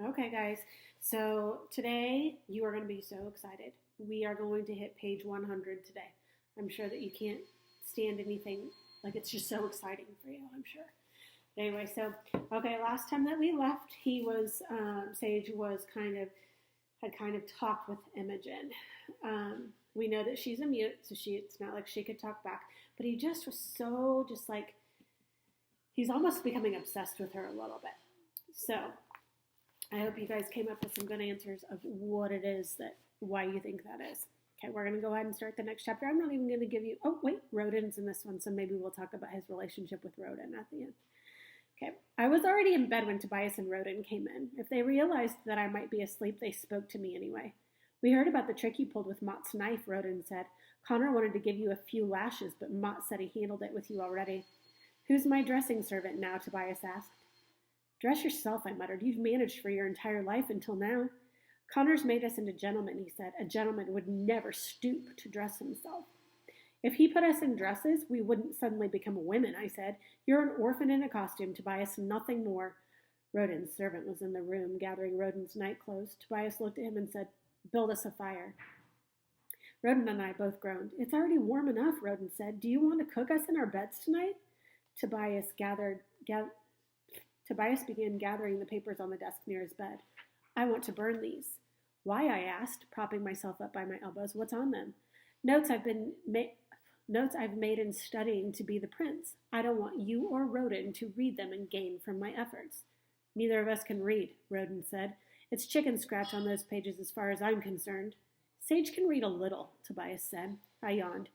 Okay, guys. So today you are going to be so excited. We are going to hit page 100 today. I'm sure that you can't stand anything like it's just so exciting for you, I'm sure. Anyway, so okay, last time that we left, Sage was kind of talked with Imogen. We know that she's a mute, so it's not like she could talk back. But he just was so just like he's almost becoming obsessed with her a little bit. So I hope you guys came up with some good answers of what it is why you think that is. Okay, we're going to go ahead and start the next chapter. I'm not even going to give you, oh, wait, Rodin's in this one, so maybe we'll talk about his relationship with Rodin at the end. Okay, I was already in bed when Tobias and Rodin came in. If they realized that I might be asleep, they spoke to me anyway. We heard about the trick you pulled with Mott's knife, Rodin said. Connor wanted to give you a few lashes, but Mott said he handled it with you already. Who's my dressing servant now, Tobias asked. Dress yourself, I muttered. You've managed for your entire life until now. Connor's made us into gentlemen, he said. A gentleman would never stoop to dress himself. If he put us in dresses, we wouldn't suddenly become women, I said. You're an orphan in a costume, Tobias, nothing more. Rodin's servant was in the room, gathering Rodin's nightclothes. Tobias looked at him and said, build us a fire. Rodin and I both groaned. It's already warm enough, Rodin said. Do you want to cook us in our beds tonight? Tobias began gathering the papers on the desk near his bed. I want to burn these. Why, I asked, propping myself up by my elbows. What's on them? Notes I've made in studying to be the prince. I don't want you or Rodin to read them and gain from my efforts. Neither of us can read, Rodin said. It's chicken scratch on those pages as far as I'm concerned. Sage can read a little, Tobias said. I yawned.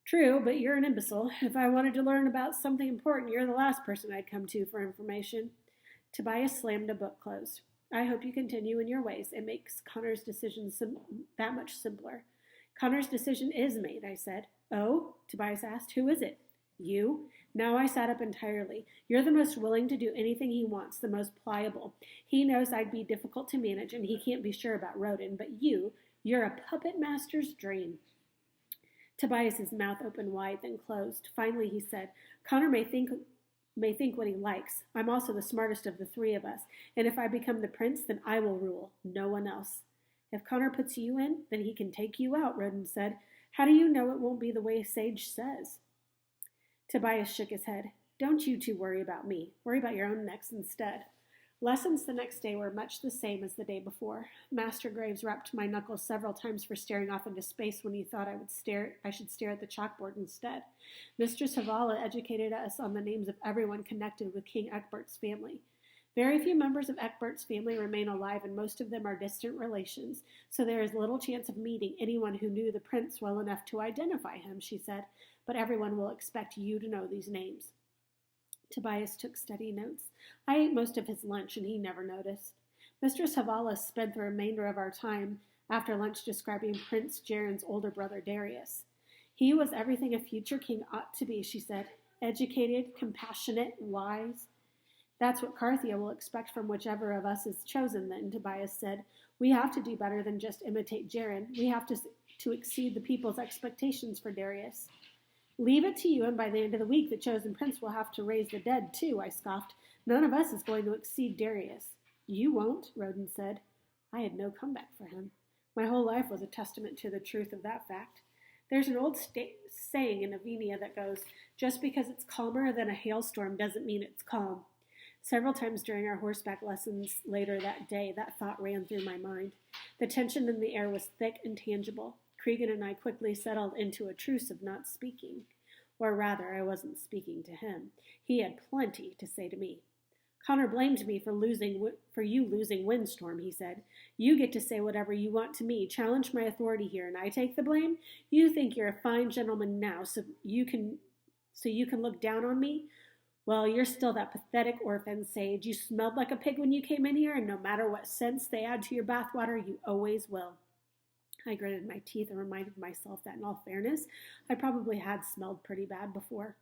True, but you're an imbecile. If I wanted to learn about something important, you're the last person I'd come to for information. Tobias slammed a book closed. I hope you continue in your ways. It makes Connor's decision that much simpler. Connor's decision is made, I said. Oh? Tobias asked. Who is it? You? Now I sat up entirely. You're the most willing to do anything he wants, the most pliable. He knows I'd be difficult to manage, and he can't be sure about Rodin, but you're a puppet master's dream. Tobias's mouth opened wide, then closed. Finally, he said, Connor may think what he likes. I'm also the smartest of the three of us, and if I become the prince, then I will rule, no one else. If Connor puts you in, then he can take you out, Rodin said. How do you know it won't be the way Sage says? Tobias shook his head. Don't you two worry about me. Worry about your own necks instead. Lessons the next day were much the same as the day before. Master Graves rapped my knuckles several times for staring off into space when he thought I should stare at the chalkboard instead. Mistress Havala educated us on the names of everyone connected with King Eckbert's family. Very few members of Eckbert's family remain alive, and most of them are distant relations, so there is little chance of meeting anyone who knew the prince well enough to identify him, she said, but everyone will expect you to know these names. Tobias took steady notes. I ate most of his lunch, and he never noticed. Mistress Havala spent the remainder of our time after lunch describing Prince Jaren's older brother Darius. He was everything a future king ought to be, she said. Educated, compassionate, wise. That's what Carthia will expect from whichever of us is chosen, then, Tobias said. We have to do better than just imitate Jaren. We have to exceed the people's expectations for Darius. Leave it to you, and by the end of the week, the chosen prince will have to raise the dead, too, I scoffed. None of us is going to exceed Darius. You won't, Rodin said. I had no comeback for him. My whole life was a testament to the truth of that fact. There's an old saying in Avenia that goes, just because it's calmer than a hailstorm doesn't mean it's calm. Several times during our horseback lessons later that day, that thought ran through my mind. The tension in the air was thick and tangible. Cregan and I quickly settled into a truce of not speaking. Or rather, I wasn't speaking to him. He had plenty to say to me. Connor blamed me for you losing Windstorm, he said. You get to say whatever you want to me, challenge my authority here, and I take the blame? You think you're a fine gentleman now, so you can look down on me? Well, you're still that pathetic orphan, Sage. You smelled like a pig when you came in here, and no matter what scents they add to your bathwater, you always will. I gritted my teeth and reminded myself that, in all fairness, I probably had smelled pretty bad before.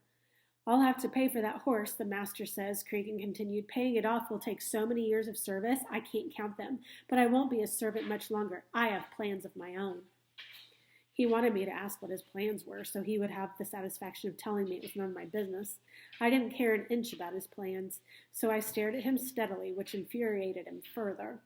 I'll have to pay for that horse, the master says, Cregan continued. Paying it off will take so many years of service, I can't count them, but I won't be a servant much longer. I have plans of my own. He wanted me to ask what his plans were, so he would have the satisfaction of telling me it was none of my business. I didn't care an inch about his plans, so I stared at him steadily, which infuriated him further.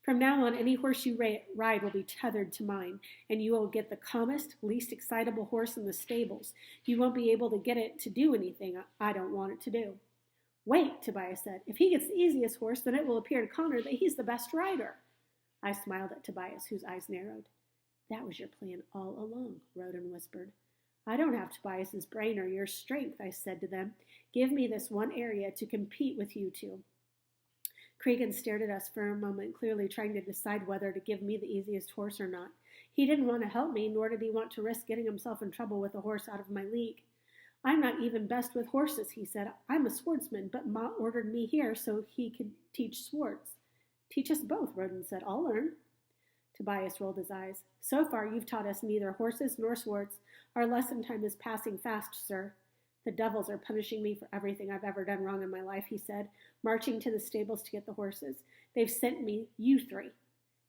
From now on, any horse you ride will be tethered to mine, and you will get the calmest, least excitable horse in the stables. You won't be able to get it to do anything I don't want it to do. Wait, Tobias said. If he gets the easiest horse, then it will appear to Connor that he's the best rider. I smiled at Tobias, whose eyes narrowed. That was your plan all along, Roden whispered. I don't have Tobias's brain or your strength, I said to them. Give me this one area to compete with you two. Cregan stared at us for a moment, clearly trying to decide whether to give me the easiest horse or not. He didn't want to help me, nor did he want to risk getting himself in trouble with a horse out of my league. I'm not even best with horses, he said. I'm a swordsman, but Ma ordered me here so he could teach swords. Teach us both, Roden said. I'll learn. Tobias rolled his eyes. So far, you've taught us neither horses nor swords. Our lesson time is passing fast, sir. The devils are punishing me for everything I've ever done wrong in my life, he said, marching to the stables to get the horses. They've sent me you three.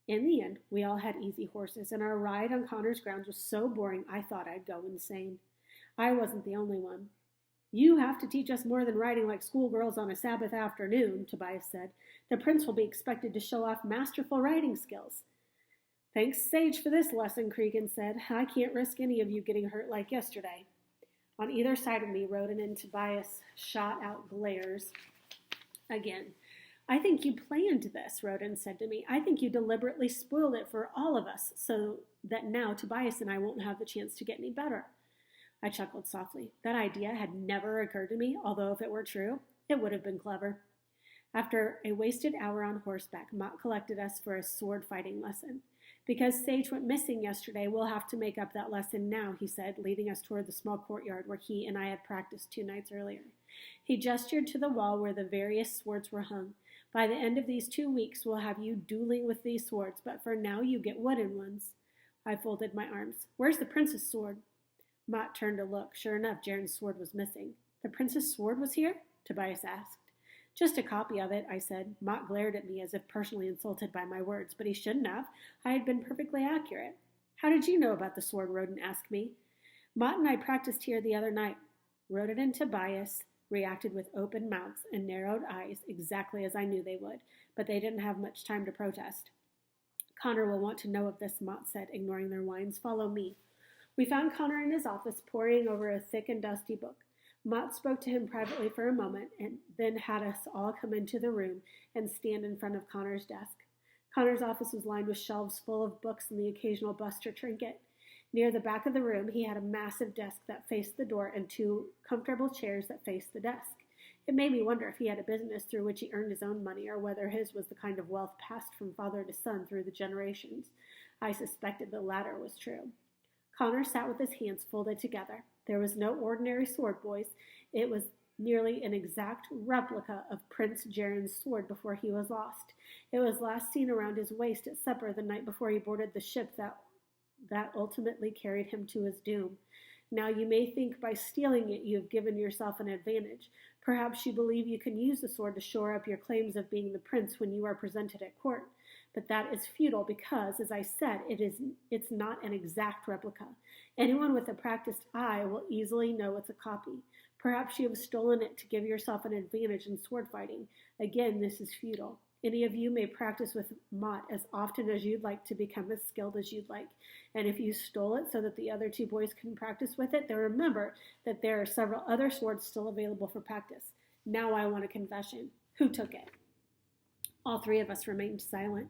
In the end, we all had easy horses, and our ride on Connor's grounds was so boring I thought I'd go insane. I wasn't the only one. You have to teach us more than riding like schoolgirls on a Sabbath afternoon, Tobias said. The prince will be expected to show off masterful riding skills. Thanks, Sage, for this lesson, Cregan said. I can't risk any of you getting hurt like yesterday. On either side of me, Roden and Tobias shot out glares. Again, I think you planned this, Roden said to me. I think you deliberately spoiled it for all of us so that now Tobias and I won't have the chance to get any better. I chuckled softly. That idea had never occurred to me, although if it were true, it would have been clever. After a wasted hour on horseback, Mott collected us for a sword fighting lesson. Because Sage went missing yesterday, we'll have to make up that lesson now, he said, leading us toward the small courtyard where he and I had practiced 2 nights earlier. He gestured to the wall where the various swords were hung. By the end of these 2 weeks, we'll have you dueling with these swords, but for now you get wooden ones. I folded my arms. Where's the prince's sword? Mott turned to look. Sure enough, Jaren's sword was missing. The prince's sword was here? Tobias asked. Just a copy of it, I said. Mott glared at me as if personally insulted by my words, but he shouldn't have. I had been perfectly accurate. How did you know about the sword? Roden asked me. Mott and I practiced here the other night. Roden and Tobias reacted with open mouths and narrowed eyes, exactly as I knew they would, but they didn't have much time to protest. Connor will want to know of this, Mott said, ignoring their whines. Follow me. We found Connor in his office, poring over a thick and dusty book. Mott spoke to him privately for a moment and then had us all come into the room and stand in front of Connor's desk. Connor's office was lined with shelves full of books and the occasional bust or trinket. Near the back of the room, he had a massive desk that faced the door and 2 comfortable chairs that faced the desk. It made me wonder if he had a business through which he earned his own money or whether his was the kind of wealth passed from father to son through the generations. I suspected the latter was true. Connor sat with his hands folded together. There was no ordinary sword, boys. It was nearly an exact replica of Prince Jaren's sword before he was lost. It was last seen around his waist at supper the night before he boarded the ship that ultimately carried him to his doom. Now you may think by stealing it you have given yourself an advantage. Perhaps you believe you can use the sword to shore up your claims of being the prince when you are presented at court. But that is futile because, as I said, it's not an exact replica. Anyone with a practiced eye will easily know it's a copy. Perhaps you have stolen it to give yourself an advantage in sword fighting. Again, this is futile. Any of you may practice with Mott as often as you'd like to become as skilled as you'd like. And if you stole it so that the other 2 boys can practice with it, then remember that there are several other swords still available for practice. Now I want a confession. Who took it? All 3 of us remained silent.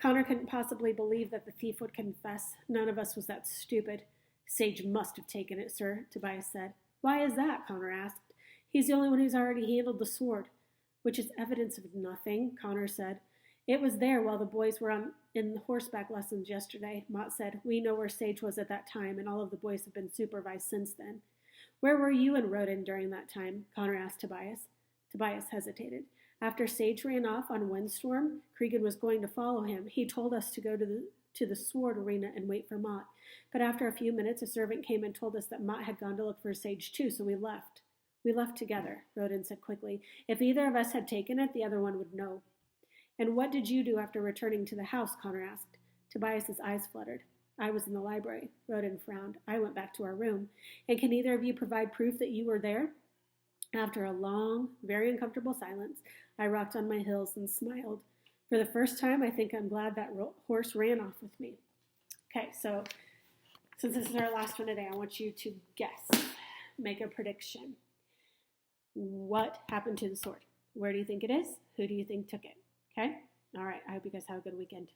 Connor couldn't possibly believe that the thief would confess. None of us was that stupid. Sage must have taken it, sir, Tobias said. Why is that? Connor asked. He's the only one who's already handled the sword. Which is evidence of nothing, Connor said. It was there while the boys were in the horseback lessons yesterday, Mott said. We know where Sage was at that time, and all of the boys have been supervised since then. Where were you and Roden during that time? Connor asked Tobias. Tobias hesitated. After Sage ran off on Windstorm, Cregan was going to follow him. He told us to go to the sword arena and wait for Mott. But after a few minutes, a servant came and told us that Mott had gone to look for Sage too, so we left. We left together, Roden said quickly. If either of us had taken it, the other one would know. And what did you do after returning to the house? Connor asked. Tobias's eyes fluttered. I was in the library. Rodin frowned. I went back to our room. And can either of you provide proof that you were there? After a long, very uncomfortable silence, I rocked on my heels and smiled. For the first time, I think I'm glad that horse ran off with me. Okay, so since this is our last one today, I want you to guess, make a prediction. What happened to the sword? Where do you think it is? Who do you think took it? Okay? All right, I hope you guys have a good weekend.